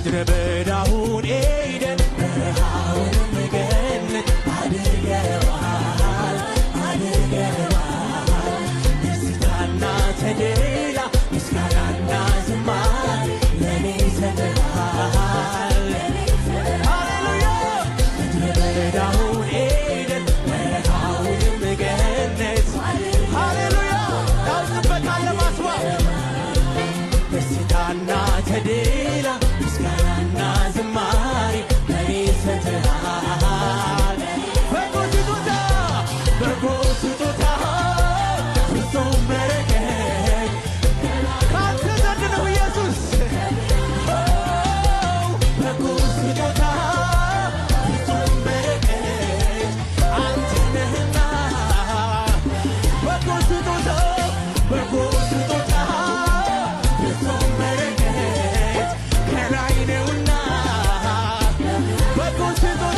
ምድረ በዳውን ኤደን በረሃውንም ገነት አድርገዋል አድርገዋል። ደስታና ተድላ ምስጋናና ዝማሬ ለኔ ሰጥተሃል። ሃሌሉያ ምድረ በዳውን ኤደን በረሃውንም ገነት ሃሌሉያ ታውቅበታለ ማስዋብ ደስታና ተድላ ምስጋናና ዝማሬ ለኔ ሰጥተሃል። በጎ ስጦታ በጎ ስጦታ ፍጹም በረከት ካንተ ዘንድ ነው ኢየሱስ። በጎ ስጦታ ፍጹም በረከት አንተ ነህና በጎ ስጦታ በጎ ስጦታ ፍጹም በረከት ከላይ ነውና በጎ ስጦታ